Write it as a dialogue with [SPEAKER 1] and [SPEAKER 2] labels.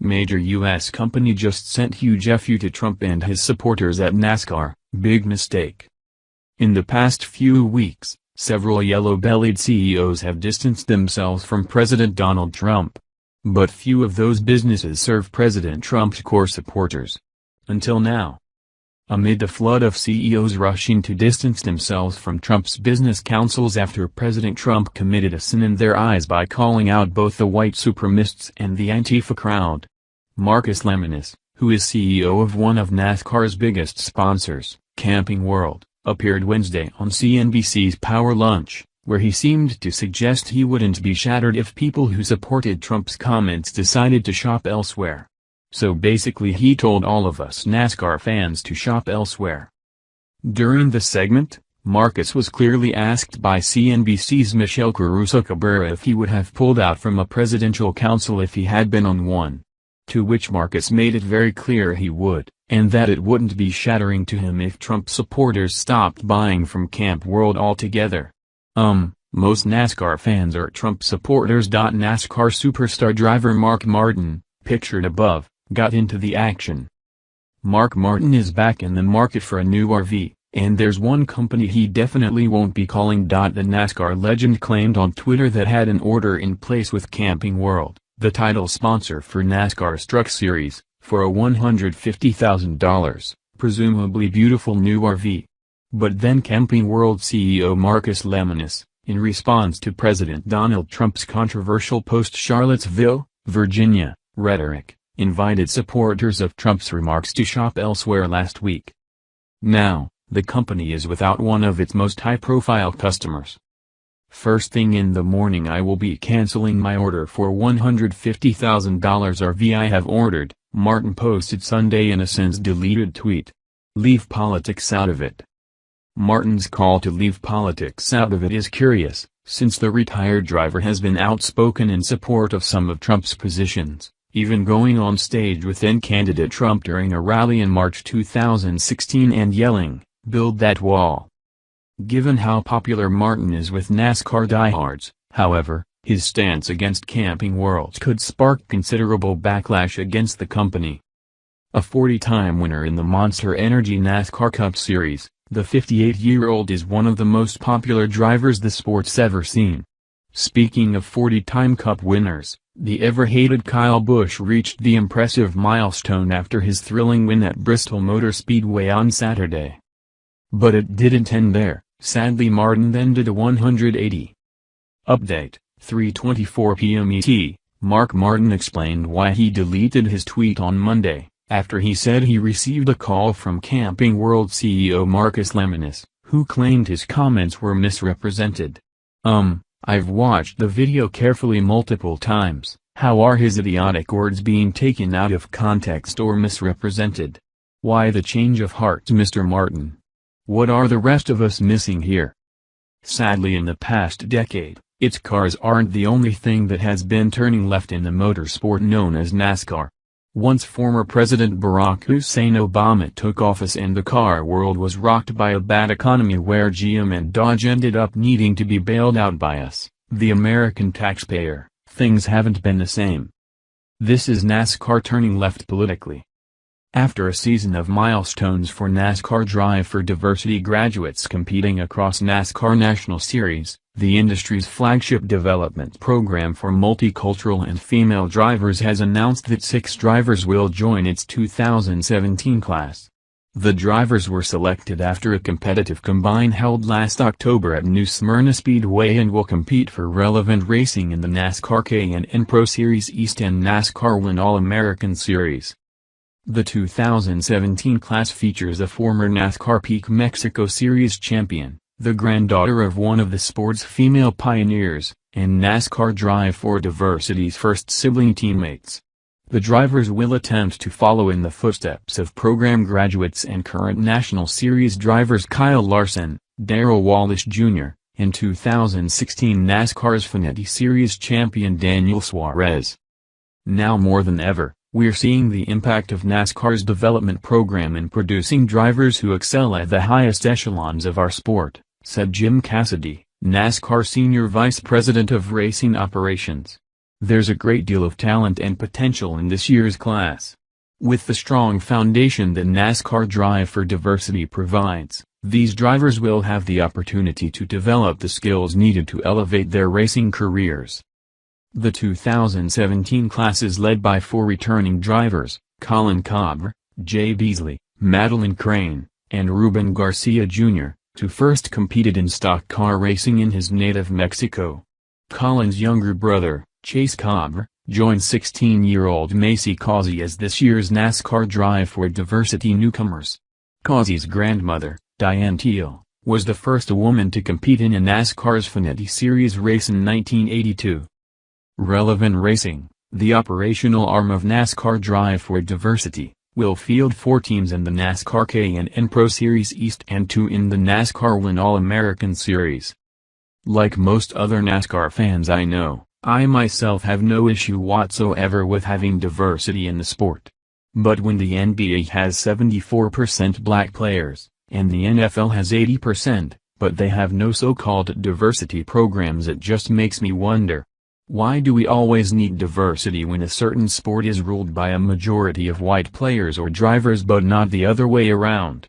[SPEAKER 1] major U.S. company just sent huge FU to Trump and his supporters at NASCAR. Big mistake. In the past few weeks, several yellow-bellied CEOs have distanced themselves from President Donald Trump. But few of those businesses serve President Trump's core supporters. Until now. Amid the flood of CEOs rushing to distance themselves from Trump's business councils after President Trump committed a sin in their eyes by calling out both the white supremacists and the Antifa crowd, Marcus Lemonis, who is CEO of one of NASCAR's biggest sponsors, Camping World, appeared Wednesday on CNBC's Power Lunch, where he seemed to suggest he wouldn't be shattered if people who supported Trump's comments decided to shop elsewhere. So basically he told all of us NASCAR fans to shop elsewhere. During the segment, Marcus was clearly asked by CNBC's Michelle Caruso-Cabrera if he would have pulled out from a presidential council if he had been on one. To which Marcus made it very clear he would, and that it wouldn't be shattering to him if Trump supporters stopped buying from Camp World altogether. Most NASCAR fans are Trump supporters. NASCAR superstar driver Mark Martin, pictured above, got into the action. Mark Martin is back in the market for a new RV, and there's one company he definitely won't be calling. The NASCAR legend claimed on Twitter that had an order in place with Camping World, the title sponsor for NASCAR's Truck Series, for a $150,000, presumably beautiful new RV. But then Camping World CEO Marcus Lemonis, in response to President Donald Trump's controversial post-Charlottesville, Virginia, rhetoric, invited supporters of Trump's remarks to shop elsewhere last week. Now, the company is without one of its most high-profile customers. First thing in the morning I will be canceling my order for $150,000 RV I have ordered, Martin posted Sunday in a since-deleted tweet. Leave politics out of it. Martin's call to leave politics out of it is curious, since the retired driver has been outspoken in support of some of Trump's positions, even going on stage with then-candidate Trump during a rally in March 2016 and yelling, "Build that wall." Given how popular Martin is with NASCAR diehards, however, his stance against Camping World could spark considerable backlash against the company. A 40-time winner in the Monster Energy NASCAR Cup Series, the 58-year-old is one of the most popular drivers the sport's ever seen. Speaking of 40-time Cup winners, the ever-hated Kyle Busch reached the impressive milestone after his thrilling win at Bristol Motor Speedway on Saturday. But it didn't end there. Sadly, Martin then did a 180. Update, 3:24 p.m. ET, Mark Martin explained why he deleted his tweet on Monday, after he said he received a call from Camping World CEO Marcus Lemonis, who claimed his comments were misrepresented. I've watched the video carefully multiple times. How are his idiotic words being taken out of context or misrepresented? Why the change of heart, Mr. Martin? What are the rest of us missing here? Sadly, in the past decade, its cars aren't the only thing that has been turning left in the motorsport known as NASCAR. Once former President Barack Hussein Obama took office and the car world was rocked by a bad economy where GM and Dodge ended up needing to be bailed out by us, the American taxpayer, things haven't been the same. This is NASCAR turning left politically. After a season of milestones for NASCAR Drive for Diversity graduates competing across NASCAR National Series, the industry's flagship development program for multicultural and female drivers has announced that 6 drivers will join its 2017 class. The drivers were selected after a competitive combine held last October at New Smyrna Speedway and will compete for relevant racing in the NASCAR K&N Pro Series East and NASCAR Win All-American Series. The 2017 class features a former NASCAR Peak Mexico Series champion, the granddaughter of one of the sport's female pioneers, and NASCAR Drive for Diversity's first sibling teammates. The drivers will attempt to follow in the footsteps of program graduates and current National Series drivers Kyle Larson, Darrell Wallace Jr., and 2016 NASCAR's Xfinity Series champion Daniel Suarez. Now more than ever, we're seeing the impact of NASCAR's development program in producing drivers who excel at the highest echelons of our sport, said Jim Cassidy, NASCAR Senior Vice President of Racing Operations. There's a great deal of talent and potential in this year's class. With the strong foundation that NASCAR Drive for Diversity provides, these drivers will have the opportunity to develop the skills needed to elevate their racing careers. The 2017 class is led by 4 returning drivers: Colin Cobb, Jay Beasley, Madeline Crane, and Ruben Garcia Jr., who first competed in stock car racing in his native Mexico. Colin's younger brother, Chase Cobb, joined 16-year-old Macy Causey as this year's NASCAR Drive for Diversity newcomers. Causey's grandmother, Diane Teal, was the first woman to compete in a NASCAR's Xfinity Series race in 1982. Relevant Racing, the operational arm of NASCAR Drive for Diversity, will field 4 teams in the NASCAR K&N Pro Series East and 2 in the NASCAR Win All-American Series. Like most other NASCAR fans I know, I myself have no issue whatsoever with having diversity in the sport. But when the NBA has 74% black players, and the NFL has 80%, but they have no so-called diversity programs, it just makes me wonder. Why do we always need diversity when a certain sport is ruled by a majority of white players or drivers but not the other way around?